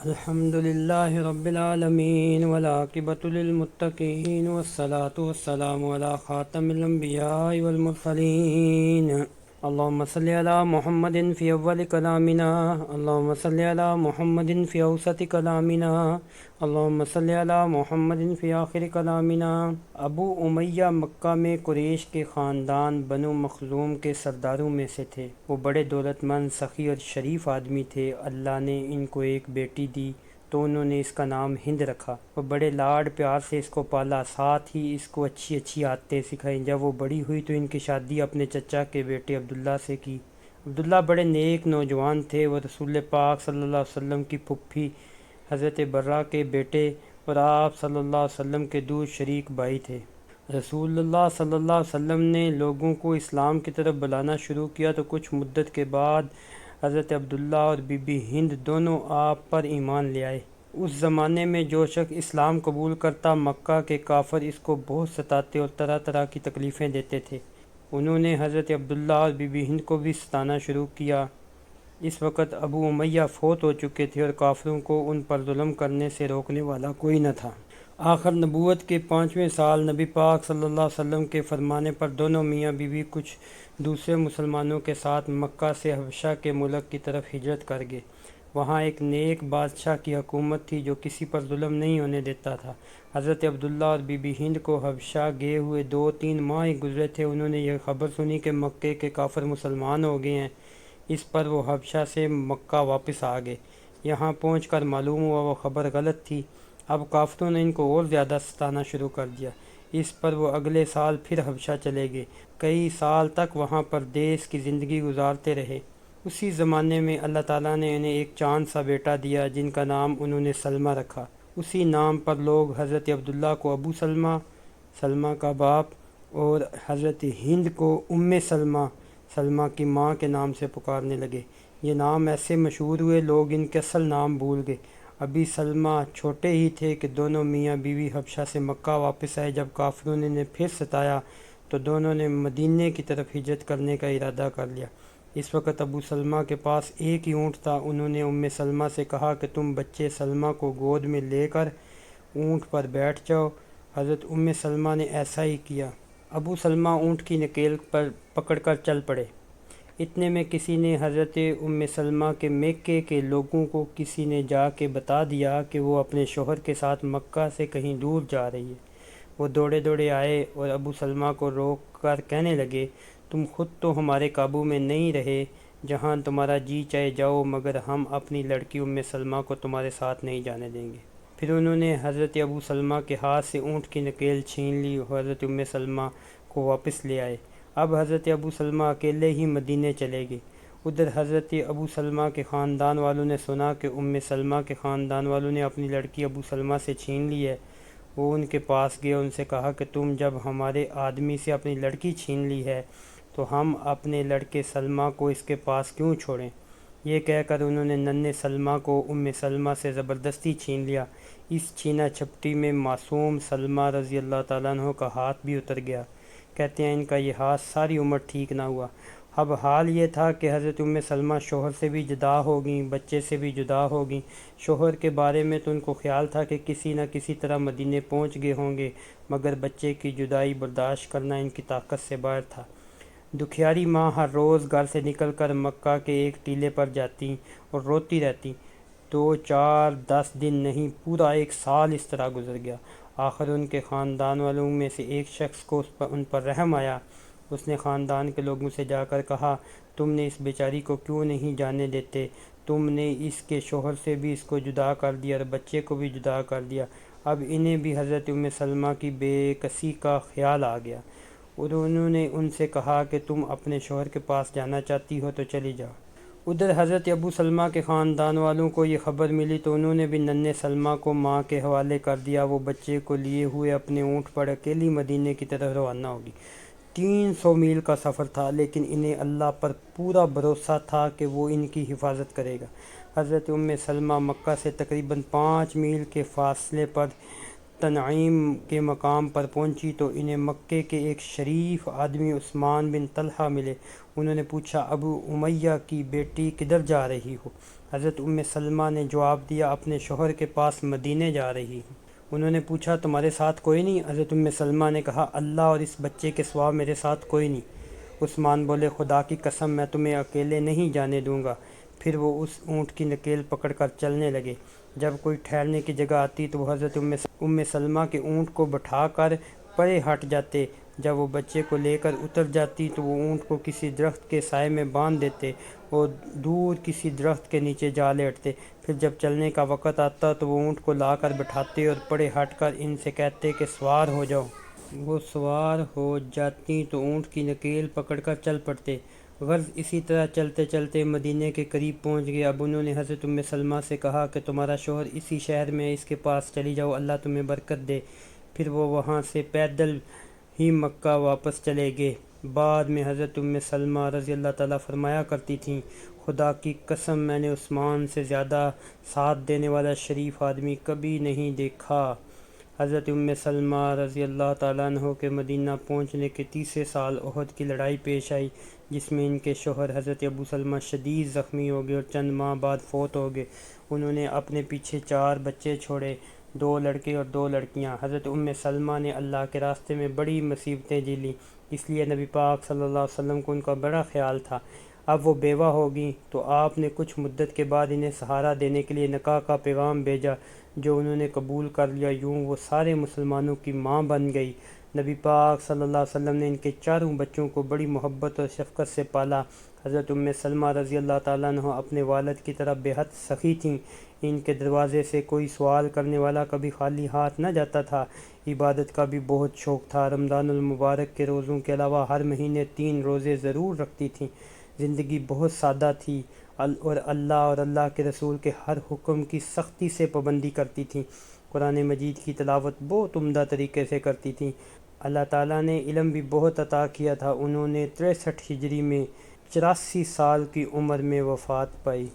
الحمد للہ رب العالمین والعاقبۃ للمتقین والصلاة والسلام علی خاتم الانبیاء والمرسلین اللہم صلی علی محمد فی اول کلامنا، اللہم صلی علی محمد فی اوسط کلامنا، اللہم صلی علی محمد فی آخر کلامنا۔ ابو امیہ مکہ میں قریش کے خاندان بنو مخزوم کے سرداروں میں سے تھے۔ وہ بڑے دولت مند، سخی اور شریف آدمی تھے۔ اللہ نے ان کو ایک بیٹی دی تو انہوں نے اس کا نام ہند رکھا۔ وہ بڑے لاڈ پیار سے اس کو پالا، ساتھ ہی اس کو اچھی اچھی عادتیں سکھائیں۔ جب وہ بڑی ہوئی تو ان کی شادی اپنے چچا کے بیٹے عبداللہ سے کی۔ عبداللہ بڑے نیک نوجوان تھے۔ وہ رسول پاک صلی اللہ علیہ وسلم کی پھپھی حضرت برہ کے بیٹے اور آپ صلی اللہ علیہ وسلم کے دور شریک بھائی تھے۔ رسول اللہ صلی اللہ علیہ وسلم نے لوگوں کو اسلام کی طرف بلانا شروع کیا تو کچھ مدت کے بعد حضرت عبداللہ اور بی بی ہند دونوں آپ پر ایمان لے آئے۔ اس زمانے میں جو شخص اسلام قبول کرتا، مکہ کے کافر اس کو بہت ستاتے اور طرح طرح کی تکلیفیں دیتے تھے۔ انہوں نے حضرت عبداللہ اور بی بی ہند کو بھی ستانا شروع کیا۔ اس وقت ابو امیہ فوت ہو چکے تھے اور کافروں کو ان پر ظلم کرنے سے روکنے والا کوئی نہ تھا۔ آخر نبوت کے 5ویں سال نبی پاک صلی اللہ علیہ وسلم کے فرمانے پر دونوں میاں بیوی کچھ دوسرے مسلمانوں کے ساتھ مکہ سے حبشہ کے ملک کی طرف ہجرت کر گئے۔ وہاں ایک نیک بادشاہ کی حکومت تھی جو کسی پر ظلم نہیں ہونے دیتا تھا۔ حضرت عبداللہ اور بی بی ہند کو حبشہ گئے ہوئے 2-3 ماہ ہی گزرے تھے۔ انہوں نے یہ خبر سنی کہ مکے کے کافر مسلمان ہو گئے ہیں۔ اس پر وہ حبشہ سے مکہ واپس آ گئے۔ یہاں پہنچ کر معلوم ہوا وہ خبر غلط تھی۔ اب کافروں نے ان کو اور زیادہ ستانا شروع کر دیا۔ اس پر وہ اگلے سال پھر حبشہ چلے گئے۔ کئی سال تک وہاں پردیس کی زندگی گزارتے رہے۔ اسی زمانے میں اللہ تعالیٰ نے انہیں ایک چاند سا بیٹا دیا جن کا نام انہوں نے سلمہ رکھا۔ اسی نام پر لوگ حضرت عبداللہ کو ابو سلمہ، سلمہ کا باپ، اور حضرت ہند کو سلمہ، سلمہ کی ماں کے نام سے پکارنے لگے۔ یہ نام ایسے مشہور ہوئے لوگ ان کے اصل نام بھول گئے۔ ابھی سلمہ چھوٹے ہی تھے کہ دونوں میاں بیوی حبشہ سے مکہ واپس آئے۔ جب کافروں نے انہیں پھر ستایا تو دونوں نے مدینے کی طرف ہجرت کرنے کا ارادہ کر لیا۔ اس وقت ابو سلمہ کے پاس ایک ہی اونٹ تھا۔ انہوں نے سلمہ سے کہا کہ تم بچے سلمہ کو گود میں لے کر اونٹ پر بیٹھ جاؤ۔ حضرت سلمہ نے ایسا ہی کیا۔ ابو سلمہ اونٹ کی نکیل پر پکڑ کر چل پڑے۔ اتنے میں کسی نے حضرت سلمہ کے میکے کے لوگوں کو کسی نے جا کے بتا دیا کہ وہ اپنے شوہر کے ساتھ مکہ سے کہیں دور جا رہی ہے۔ وہ دوڑے دوڑے آئے اور ابو سلمہ کو روک کر کہنے لگے، تم خود تو ہمارے قابو میں نہیں رہے، جہاں تمہارا جی چاہے جاؤ، مگر ہم اپنی لڑکی سلمہ کو تمہارے ساتھ نہیں جانے دیں گے۔ پھر انہوں نے حضرت ابو سلمہ کے ہاتھ سے اونٹ کی نکیل چھین لی اور حضرت سلمہ کو واپس لے آئے۔ اب حضرت ابو سلمہ اکیلے ہی مدینے چلے گئے۔ ادھر حضرت ابو سلمہ کے خاندان والوں نے سنا کہ سلمہ کے خاندان والوں نے اپنی لڑکی ابو سلمہ سے چھین لی ہے۔ وہ ان کے پاس گئے، ان سے کہا کہ تم جب ہمارے آدمی سے اپنی لڑکی چھین لی ہے تو ہم اپنے لڑکے سلمہ کو اس کے پاس کیوں چھوڑیں؟ یہ کہہ کر انہوں نے ننھے سلمہ کو سلمہ سے زبردستی چھین لیا۔ اس چھینا چھپٹی میں معصوم سلمہ رضی اللہ تعالیٰ عنہ کا ہاتھ بھی اتر گیا۔ کہتے ہیں ان کا یہ ہاتھ ساری عمر ٹھیک نہ ہوا۔ اب حال یہ تھا کہ حضرت سلمہ شوہر سے بھی جدا ہو گئیں، بچے سے بھی جدا ہو گئیں۔ شوہر کے بارے میں تو ان کو خیال تھا کہ کسی نہ کسی طرح مدینے پہنچ گئے ہوں گے، مگر بچے کی جدائی برداشت کرنا ان کی طاقت سے باہر تھا۔ دکھیاری ماں ہر روز گھر سے نکل کر مکہ کے ایک ٹیلے پر جاتی اور روتی رہتی۔ 2 4 10 دن نہیں، پورا 1 سال اس طرح گزر گیا۔ آخر ان کے خاندان والوں میں سے ایک شخص کو ان پر رحم آیا۔ اس نے خاندان کے لوگوں سے جا کر کہا، تم نے اس بیچاری کو کیوں نہیں جانے دیتے؟ تم نے اس کے شوہر سے بھی اس کو جدا کر دیا اور بچے کو بھی جدا کر دیا۔ اب انہیں بھی حضرت سلمہ کی بے کسی کا خیال آ گیا اور انہوں نے ان سے کہا کہ تم اپنے شوہر کے پاس جانا چاہتی ہو تو چلی جاؤ۔ ادھر حضرت ابو سلمہ کے خاندان والوں کو یہ خبر ملی تو انہوں نے بھی ننھے سلمہ کو ماں کے حوالے کر دیا۔ وہ بچے کو لیے ہوئے اپنے اونٹ پر اکیلی مدینے کی طرف روانہ ہوگی۔ 300 میل کا سفر تھا، لیکن انہیں اللہ پر پورا بھروسہ تھا کہ وہ ان کی حفاظت کرے گا۔ حضرت سلمہ مکہ سے تقریباً 5 میل کے فاصلے پر تنعیم کے مقام پر پہنچی تو انہیں مکے کے ایک شریف آدمی عثمان بن طلحہ ملے۔ انہوں نے پوچھا، ابو امیہ کی بیٹی کدھر جا رہی ہو؟ حضرت سلمہ نے جواب دیا اپنے شوہر کے پاس مدینے جا رہی ہوں۔ انہوں نے پوچھا تمہارے ساتھ کوئی نہیں؟ حضرت سلمہ نے کہا اللہ اور اس بچے کے سوا میرے ساتھ کوئی نہیں۔ عثمان بولے خدا کی قسم میں تمہیں اکیلے نہیں جانے دوں گا۔ پھر وہ اس اونٹ کی نکیل پکڑ کر چلنے لگے۔ جب کوئی ٹھہرنے کی جگہ آتی تو وہ حضرت سلمہ کے اونٹ کو بٹھا کر پرے ہٹ جاتے۔ جب وہ بچے کو لے کر اتر جاتی تو وہ اونٹ کو کسی درخت کے سائے میں باندھ دیتے اور دور کسی درخت کے نیچے جا لیٹتے۔ پھر جب چلنے کا وقت آتا تو وہ اونٹ کو لا کر بٹھاتے اور پرے ہٹ کر ان سے کہتے کہ سوار ہو جاؤ۔ وہ سوار ہو جاتی تو اونٹ کی نکیل پکڑ کر چل پڑتے۔ غرض اسی طرح چلتے چلتے مدینے کے قریب پہنچ گئے۔ اب انہوں نے حضرت سلمہ سے کہا کہ تمہارا شوہر اسی شہر میں ہے، اس کے پاس چلی جاؤ، اللہ تمہیں برکت دے۔ پھر وہ وہاں سے پیدل ہی مکہ واپس چلے گئے۔ بعد میں حضرت سلمہ رضی اللہ تعالیٰ فرمایا کرتی تھیں خدا کی قسم میں نے عثمان سے زیادہ ساتھ دینے والا شریف آدمی کبھی نہیں دیکھا۔ حضرت سلمہ رضی اللہ تعالیٰ عنہ کے مدینہ پہنچنے کے تیسرے سال احد کی لڑائی پیش آئی، جس میں ان کے شوہر حضرت ابو سلمہ شدید زخمی ہو گئے اور چند ماہ بعد فوت ہو گئے۔ انہوں نے اپنے پیچھے 4 بچے چھوڑے، 2 لڑکے اور 2 لڑکیاں۔ حضرت سلمہ نے اللہ کے راستے میں بڑی مصیبتیں جھیلیں، اس لیے نبی پاک صلی اللہ علیہ وسلم کو ان کا بڑا خیال تھا۔ اب وہ بیوہ ہو گئیں تو آپ نے کچھ مدت کے بعد انہیں سہارا دینے کے لیے نکاح کا پیغام بھیجا، جو انہوں نے قبول کر لیا۔ یوں وہ سارے مسلمانوں کی ماں بن گئی۔ نبی پاک صلی اللہ علیہ وسلم نے ان کے 4 بچوں کو بڑی محبت اور شفقت سے پالا۔ حضرت سلمہ رضی اللہ تعالیٰ عنہ اپنے والد کی طرح بے حد سخی تھیں۔ ان کے دروازے سے کوئی سوال کرنے والا کبھی خالی ہاتھ نہ جاتا تھا۔ عبادت کا بھی بہت شوق تھا۔ رمضان المبارک کے روزوں کے علاوہ ہر مہینے 3 روزے ضرور رکھتی تھیں۔ زندگی بہت سادہ تھی اور اللہ کے رسول کے ہر حکم کی سختی سے پابندی کرتی تھیں۔ قرآن مجید کی تلاوت بہت عمدہ طریقے سے کرتی تھیں۔ اللہ تعالیٰ نے علم بھی بہت عطا کیا تھا۔ انہوں نے 63 ہجری میں 84 سال کی عمر میں وفات پائی۔